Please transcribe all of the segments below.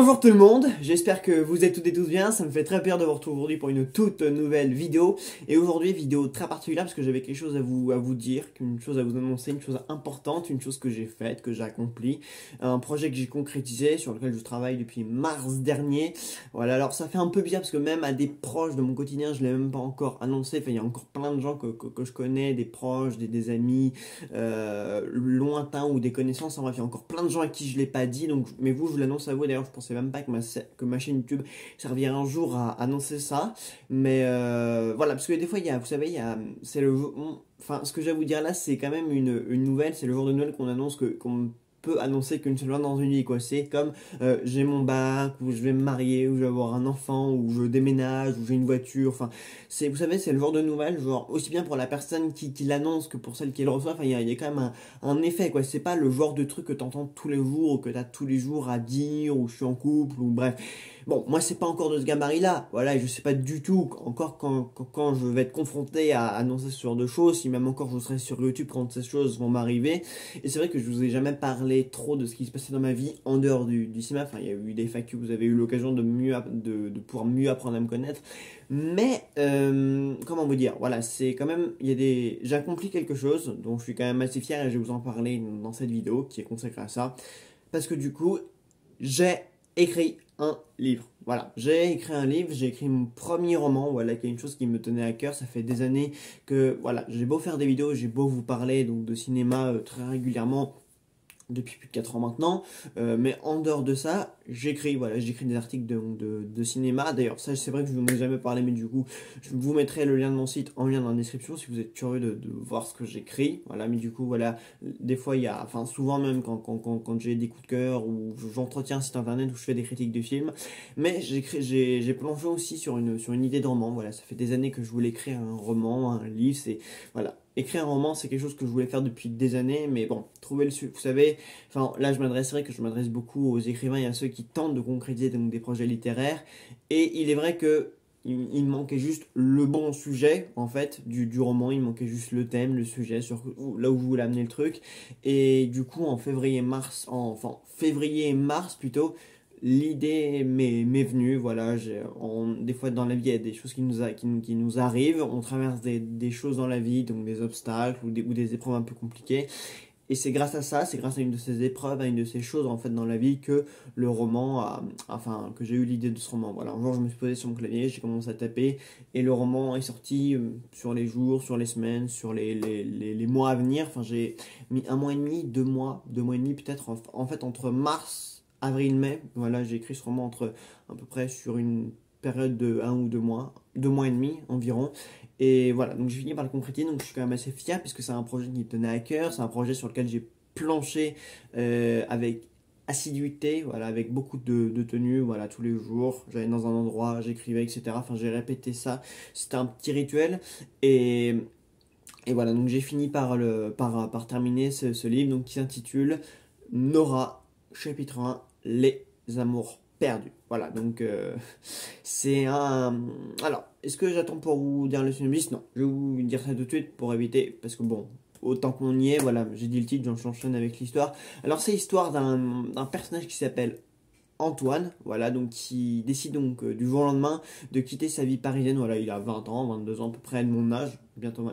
Bonjour tout le monde, j'espère que vous êtes toutes et tous bien, ça me fait très plaisir de vous retrouver aujourd'hui pour une toute nouvelle vidéo. Et aujourd'hui, vidéo très particulière parce que j'avais quelque chose à vous dire, une chose à vous annoncer, une chose importante, une chose que j'ai faite, que j'ai accomplie, un projet que j'ai concrétisé, sur lequel je travaille depuis mars dernier. Voilà, alors ça fait un peu bizarre parce que même à des proches de mon quotidien, je ne l'ai même pas encore annoncé, enfin il y a encore plein de gens que je connais, des proches, des amis lointains ou des connaissances, en bref, il y a encore plein de gens à qui je ne l'ai pas dit, donc, mais vous, je vous l'annonce à vous, d'ailleurs je pensais même pas que ma chaîne YouTube servirait un jour à annoncer ça, mais voilà, parce que des fois, vous savez, c'est enfin, ce que j'ai à vous dire là, c'est quand même une nouvelle, c'est le jour de Noël qu'on annonce qu'on peut annoncer qu'une seule fois dans une vie, quoi. C'est comme j'ai mon bac, ou je vais me marier, ou je vais avoir un enfant, ou je déménage, ou j'ai une voiture, enfin, vous savez, c'est le genre de nouvelle, genre, aussi bien pour la personne qui l'annonce que pour celle qui le reçoit, enfin, il y a quand même un effet, quoi. C'est pas le genre de truc que t'entends tous les jours, ou que t'as tous les jours à dire, ou je suis en couple, ou bref. Bon, moi, c'est pas encore de ce gabarit-là, voilà, et je sais pas du tout, encore quand je vais être confronté à annoncer ce genre de choses, si même encore je serai sur YouTube quand ces choses vont m'arriver. Et c'est vrai que je vous ai jamais parlé trop de ce qui se passait dans ma vie en dehors du cinéma. Enfin, il y a eu des FAQ, vous avez eu l'occasion de pouvoir mieux apprendre à me connaître. Mais, comment vous dire, voilà, c'est quand même, j'ai accompli quelque chose dont je suis quand même assez fier et je vais vous en parler dans cette vidéo qui est consacrée à ça. Parce que du coup, j'ai écrit un livre. Voilà, j'ai écrit un livre, j'ai écrit mon premier roman, voilà, qui est une chose qui me tenait à cœur. Ça fait des années que, voilà, j'ai beau faire des vidéos, j'ai beau vous parler donc de cinéma très régulièrement, depuis plus de 4 ans maintenant, mais en dehors de ça, j'écris des articles de cinéma. D'ailleurs, ça c'est vrai que je ne vous en ai jamais parlé, mais du coup, je vous mettrai le lien de mon site en lien dans la description si vous êtes curieux de voir ce que j'écris. Voilà, mais du coup, voilà, des fois, enfin souvent même quand j'ai des coups de cœur ou j'entretiens un site internet où je fais des critiques de films, mais j'ai plongé aussi sur une idée de roman. Voilà, ça fait des années que je voulais écrire un roman, un livre, voilà. Écrire un roman, c'est quelque chose que je voulais faire depuis des années, mais bon, vous savez, enfin là c'est vrai que je m'adresse beaucoup aux écrivains et à ceux qui tentent de concrétiser donc, des projets littéraires, et il est vrai que il manquait juste le bon sujet, en fait, du roman, il manquait juste le thème, le sujet, là où je voulais amener le truc, et du coup, en février et mars plutôt, l'idée m'est venue, voilà, des fois dans la vie il y a des choses qui nous arrivent, on traverse des choses dans la vie, donc des obstacles ou des épreuves un peu compliquées, et c'est grâce à ça, c'est grâce à une de ces épreuves, à une de ces choses en fait dans la vie que le roman, enfin que j'ai eu l'idée de ce roman, voilà, un jour je me suis posé sur mon clavier, j'ai commencé à taper, et le roman est sorti sur les jours, sur les semaines, sur les mois à venir, enfin j'ai mis 1 mois et demi, 2 mois et demi peut-être, en fait entre mars avril-mai, voilà, j'ai écrit ce roman à peu près sur une période de 1 ou 2 mois, 2 mois et demi environ. Et voilà, donc j'ai fini par le concrétiser, donc je suis quand même assez fier puisque c'est un projet qui me tenait à cœur, c'est un projet sur lequel j'ai planché avec assiduité, voilà, avec beaucoup de tenue, voilà, tous les jours. J'allais dans un endroit, j'écrivais, etc. Enfin, j'ai répété ça, c'était un petit rituel. Et voilà, donc j'ai fini par terminer ce livre donc, qui s'intitule Nora, chapitre 1, Les amours perdus. Voilà, donc c'est un... Alors, est-ce que j'attends pour vous dire le synopsis? Non, je vais vous dire ça tout de suite pour éviter, parce que bon, autant qu'on y est, voilà, j'ai dit le titre, j'enchaîne avec l'histoire. Alors, c'est l'histoire d'un personnage qui s'appelle Antoine, voilà, donc qui décide donc du jour au lendemain de quitter sa vie parisienne. Voilà, il a 20 ans, 22 ans à peu près de mon âge,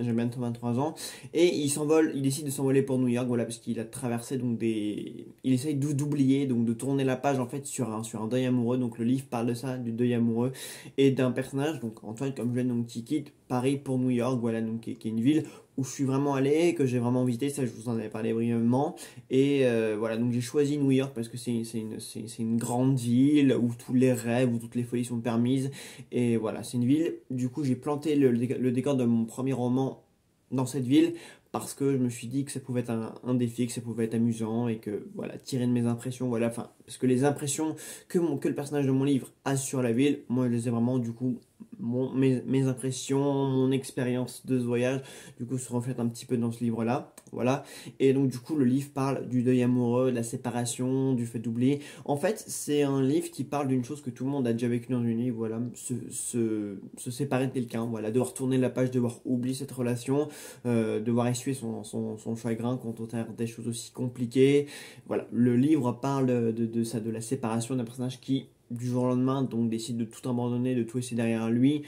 j'ai bientôt 23 ans, et il décide de s'envoler pour New York, voilà, parce qu'il a traversé donc il essaye d'oublier, donc de tourner la page en fait sur un deuil amoureux. Donc le livre parle de ça, du deuil amoureux et d'un personnage, donc Antoine comme je l'ai, donc qui quitte Paris pour New York, voilà, donc qui est une ville où je suis vraiment allé, que j'ai vraiment visité, ça je vous en avais parlé brièvement. Et voilà, donc j'ai choisi New York parce que c'est une grande ville où tous les rêves, où toutes les folies sont permises. Et voilà, c'est une ville, du coup j'ai planté le décor de mon premier roman dans cette ville parce que je me suis dit que ça pouvait être un défi, que ça pouvait être amusant et que voilà, tirer de mes impressions, voilà, enfin, parce que les impressions que le personnage de mon livre a sur la ville, moi je les ai vraiment du coup mes impressions, mon expérience de ce voyage, du coup, se reflète un petit peu dans ce livre-là. Voilà. Et donc, du coup, le livre parle du deuil amoureux, de la séparation, du fait d'oublier. En fait, c'est un livre qui parle d'une chose que tout le monde a déjà vécu dans une vie. Voilà, se séparer de quelqu'un. Voilà, devoir tourner la page, devoir oublier cette relation, devoir essuyer son chagrin quand on a des choses aussi compliquées. Voilà, le livre parle de la séparation d'un personnage qui, du jour au lendemain, donc décide de tout abandonner, de tout laisser derrière lui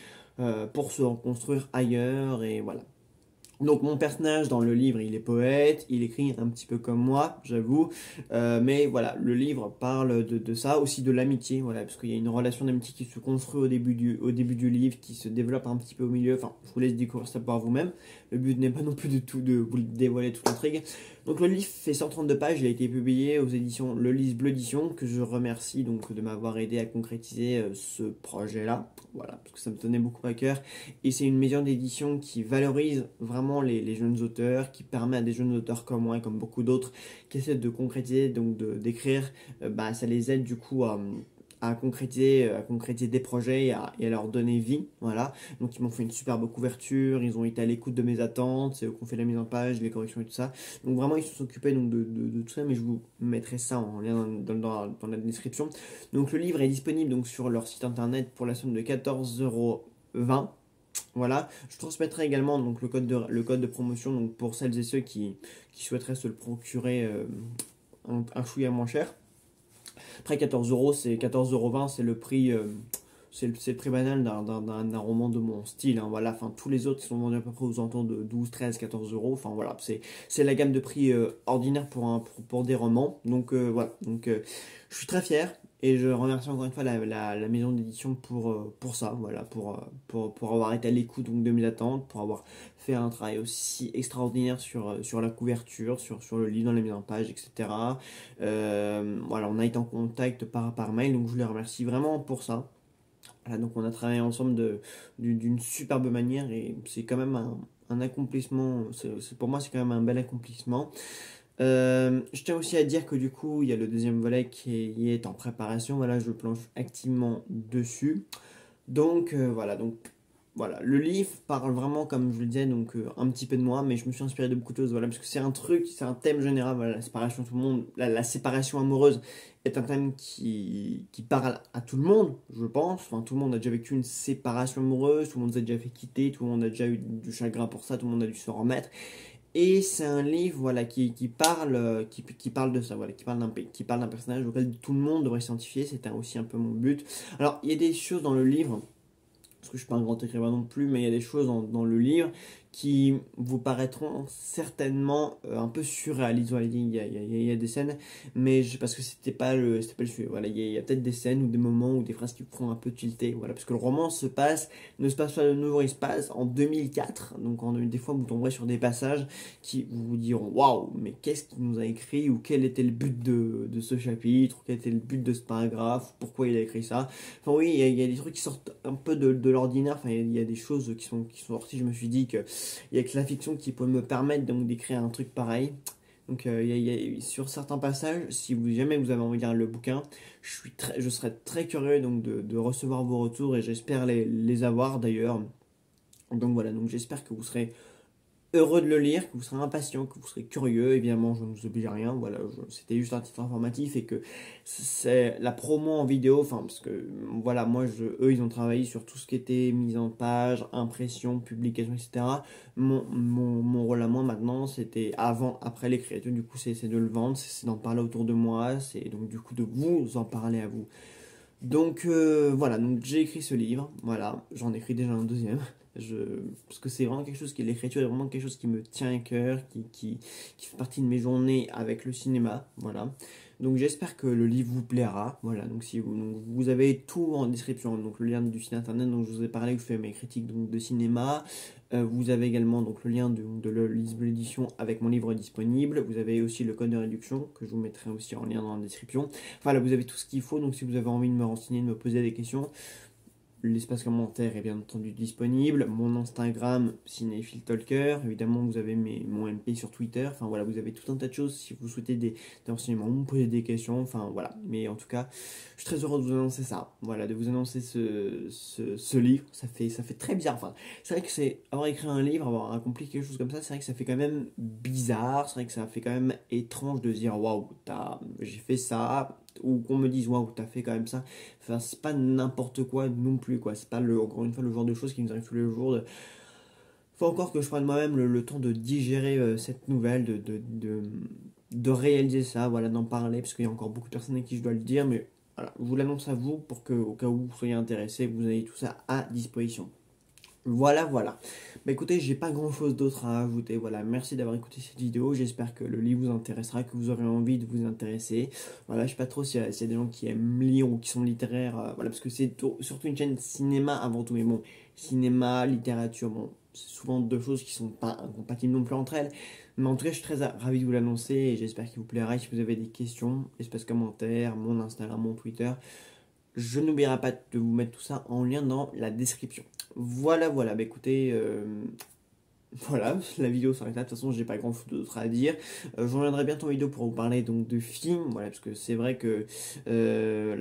pour se reconstruire ailleurs, et voilà. Donc mon personnage dans le livre, il est poète, il écrit un petit peu comme moi, j'avoue, mais voilà, le livre parle de ça, aussi de l'amitié, voilà, parce qu'il y a une relation d'amitié qui se construit au début du livre, qui se développe un petit peu au milieu, enfin, je vous laisse découvrir ça par vous-même, le but n'est pas non plus du tout de vous dévoiler toute l'intrigue. Donc le livre fait 132 pages, il a été publié aux éditions Le Lys Bleu Édition, que je remercie donc de m'avoir aidé à concrétiser ce projet-là, voilà, parce que ça me tenait beaucoup à cœur. Et c'est une maison d'édition qui valorise vraiment les jeunes auteurs, qui permet à des jeunes auteurs comme moi et comme beaucoup d'autres qui essaient de concrétiser, donc d'écrire, bah, ça les aide du coup à concrétiser des projets et à leur donner vie. Voilà. Donc ils m'ont fait une superbe couverture, ils ont été à l'écoute de mes attentes, c'est eux qui ont fait la mise en page, les corrections et tout ça. Donc vraiment ils se sont occupés donc, de tout ça, mais je vous mettrai ça en lien dans la description. Donc le livre est disponible donc, sur leur site internet pour la somme de 14,20 €. Voilà, je transmettrai également donc, le code de promotion donc, pour celles et ceux qui souhaiteraient se le procurer un chouïa moins cher. Après 14 €, c'est 14,20 €, c'est le prix, c'est le prix banal d'un roman de mon style. Hein, voilà, enfin tous les autres sont vendus à peu près aux alentours de 12, 13, 14 €. Enfin voilà, c'est la gamme de prix ordinaire pour des romans. Donc voilà, donc je suis très fier. Et je remercie encore une fois la maison d'édition pour ça, voilà, pour avoir été à l'écoute donc, de mes attentes, pour avoir fait un travail aussi extraordinaire sur la couverture, sur le livre, dans la mise en page, etc. Voilà, on a été en contact par mail, donc je les remercie vraiment pour ça. Voilà, donc on a travaillé ensemble d'une superbe manière et c'est quand même un accomplissement, pour moi c'est quand même un bel accomplissement. Je tiens aussi à dire que du coup, il y a le deuxième volet qui est en préparation. Voilà, je planche activement dessus. Donc voilà, le livre parle vraiment, comme je le disais, donc un petit peu de moi, mais je me suis inspiré de beaucoup de choses, voilà, parce que c'est un thème général, voilà, la séparation, tout le monde, la séparation amoureuse est un thème qui parle à tout le monde, je pense. Enfin, tout le monde a déjà vécu une séparation amoureuse, tout le monde s'est déjà fait quitter, tout le monde a déjà eu du chagrin pour ça, tout le monde a dû se remettre. Et c'est un livre voilà, qui parle, qui parle de ça, voilà, qui parle d'un personnage auquel tout le monde devrait s'identifier, c'était aussi un peu mon but. Alors, il y a des choses dans le livre, parce que je ne suis pas un grand écrivain non plus, mais il y a des choses dans le livre qui vous paraîtront certainement un peu surréalistes. Voilà, il y a des scènes, mais parce que c'était pas le sujet. Voilà, il y a peut-être des scènes ou des moments ou des phrases qui vous feront un peu tilter. Voilà, parce que le roman ne se passe pas de nouveau, il se passe en 2004. Donc des fois, vous tomberez sur des passages qui vous diront waouh, mais qu'est-ce qu'il nous a écrit, ou quel était le but de ce chapitre, ou quel était le but de ce paragraphe, pourquoi il a écrit ça. Enfin oui, il y a des trucs qui sortent un peu de l'ordinaire. Enfin, il y a des choses qui sont sorties. Je me suis dit que il y a que la fiction qui peut me permettre donc d'écrire un truc pareil. Donc sur certains passages, si jamais vous avez envie de lire le bouquin, je serais très curieux donc de recevoir vos retours et j'espère les avoir d'ailleurs. Donc voilà, donc j'espère que vous serez heureux de le lire, que vous serez impatient, que vous serez curieux. Évidemment, je ne vous oblige à rien. Voilà, c'était juste un titre informatif et que c'est la promo en vidéo. Enfin, parce que voilà, eux, ils ont travaillé sur tout ce qui était mise en page, impression, publication, etc. Mon rôle à moi maintenant, c'était avant, après l'écriture. Du coup, c'est de le vendre, c'est d'en parler autour de moi, c'est donc du coup de vous en parler à vous. Donc voilà, donc j'ai écrit ce livre, voilà, j'en écris déjà un deuxième, parce que c'est vraiment quelque chose l'écriture est vraiment quelque chose qui me tient à cœur, qui fait partie de mes journées avec le cinéma, voilà. Donc j'espère que le livre vous plaira, voilà, donc vous avez tout en description, donc le lien du site internet dont je vous ai parlé, où je fais mes critiques donc, de cinéma, vous avez également donc, le lien de l'édition avec mon livre disponible, vous avez aussi le code de réduction que je vous mettrai aussi en lien dans la description. Enfin là vous avez tout ce qu'il faut, donc si vous avez envie de me renseigner, de me poser des questions, l'espace commentaire est bien entendu disponible, mon Instagram Cinéphile Talker, évidemment vous avez mon MP sur Twitter, enfin voilà, vous avez tout un tas de choses si vous souhaitez des renseignements, vous me posez des questions, enfin voilà, mais en tout cas, je suis très heureux de vous annoncer ça, voilà, de vous annoncer ce livre, ça fait très bizarre, enfin, c'est vrai que avoir écrit un livre, avoir accompli quelque chose comme ça, c'est vrai que ça fait quand même bizarre, c'est vrai que ça fait quand même étrange de se dire, waouh, j'ai fait ça, ou qu'on me dise waouh t'as fait quand même ça, enfin c'est pas n'importe quoi non plus quoi, c'est pas encore une fois le genre de choses qui nous arrive tous les jours faut encore que je prenne moi-même le temps de digérer cette nouvelle, de réaliser ça, voilà, d'en parler, parce qu'il y a encore beaucoup de personnes à qui je dois le dire, mais voilà, je vous l'annonce à vous pour que, au cas où vous soyez intéressé, vous ayez tout ça à disposition. Voilà, voilà. Bah écoutez, j'ai pas grand chose d'autre à ajouter. Voilà, merci d'avoir écouté cette vidéo. J'espère que le livre vous intéressera, que vous aurez envie de vous intéresser. Voilà, je sais pas trop s'il y a des gens qui aiment lire ou qui sont littéraires. Voilà, parce que c'est surtout une chaîne cinéma avant tout. Mais bon, cinéma, littérature, bon, c'est souvent deux choses qui sont pas incompatibles non plus entre elles. Mais en tout cas, je suis très ravi de vous l'annoncer et j'espère qu'il vous plaira. Et si vous avez des questions, espace commentaire, mon Instagram, mon Twitter. Je n'oublierai pas de vous mettre tout ça en lien dans la description. Voilà, voilà. Bah écoutez, voilà, la vidéo s'arrête là. De toute façon, j'ai pas grand chose d'autre à dire. Je reviendrai bientôt en vidéo pour vous parler donc de films. Voilà, parce que c'est vrai que la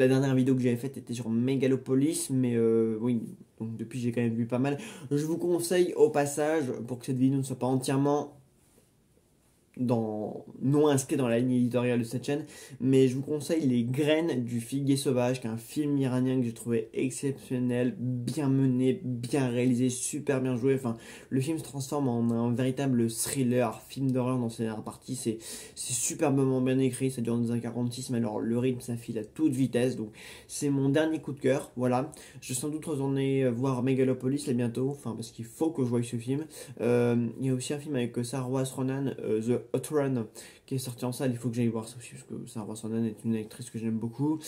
dernière vidéo que j'avais faite était sur Megalopolis. Mais oui, donc depuis, j'ai quand même vu pas mal. Je vous conseille au passage, pour que cette vidéo ne soit pas entièrement non inscrit dans la ligne éditoriale de cette chaîne, mais je vous conseille Les Graines du Figuier Sauvage, qui est un film iranien que j'ai trouvé exceptionnel, bien mené, bien réalisé, super bien joué. Enfin, le film se transforme en un véritable thriller, film d'horreur dans ses dernières parties. C'est superbement bien écrit, ça dure 2h46, mais alors le rythme ça file à toute vitesse, donc c'est mon dernier coup de cœur. Voilà, je vais sans doute retourner voir Megalopolis là bientôt, enfin parce qu'il faut que je voie ce film. Il y a aussi un film avec Saoirse Ronan, The Hot Run, qui est sorti en salle. Il faut que j'aille voir ça aussi parce que Saoirse Ronan est une actrice que j'aime beaucoup.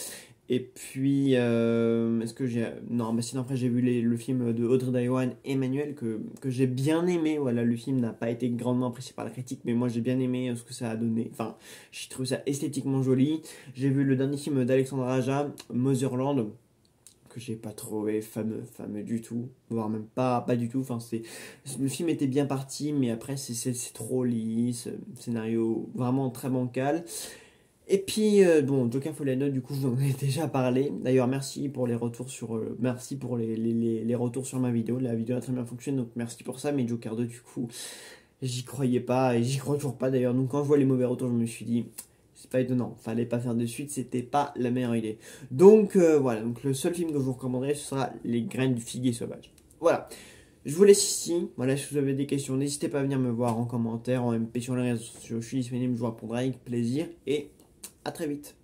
Et puis, est-ce que j'ai... Non, mais sinon après j'ai vu le film de Audrey Diwan, Emmanuel, que j'ai bien aimé. Voilà, le film n'a pas été grandement apprécié par la critique, mais moi j'ai bien aimé ce que ça a donné. Enfin, j'ai trouvé ça esthétiquement joli. J'ai vu le dernier film d'Alexandre Aja, Motherland, que j'ai pas trouvé fameux du tout, voire même pas du tout. Enfin, le film était bien parti, mais après c'est trop lisse, scénario vraiment très bancal. Et puis bon, Joker Fallen, du coup je vous en ai déjà parlé. D'ailleurs merci pour les retours merci pour les retours sur ma vidéo. La vidéo a très bien fonctionné, donc merci pour ça. Mais Joker 2 du coup j'y croyais pas et j'y crois toujours pas d'ailleurs. Donc quand je vois les mauvais retours, je me suis dit c'est pas étonnant, fallait pas faire de suite, c'était pas la meilleure idée. Donc voilà, donc le seul film que je vous recommanderai ce sera Les Graines du Figuier Sauvage. Voilà, je vous laisse ici. Voilà, si vous avez des questions, n'hésitez pas à venir me voir en commentaire, en MP sur les réseaux sociaux, je suis disponible, je vous répondrai avec plaisir et à très vite.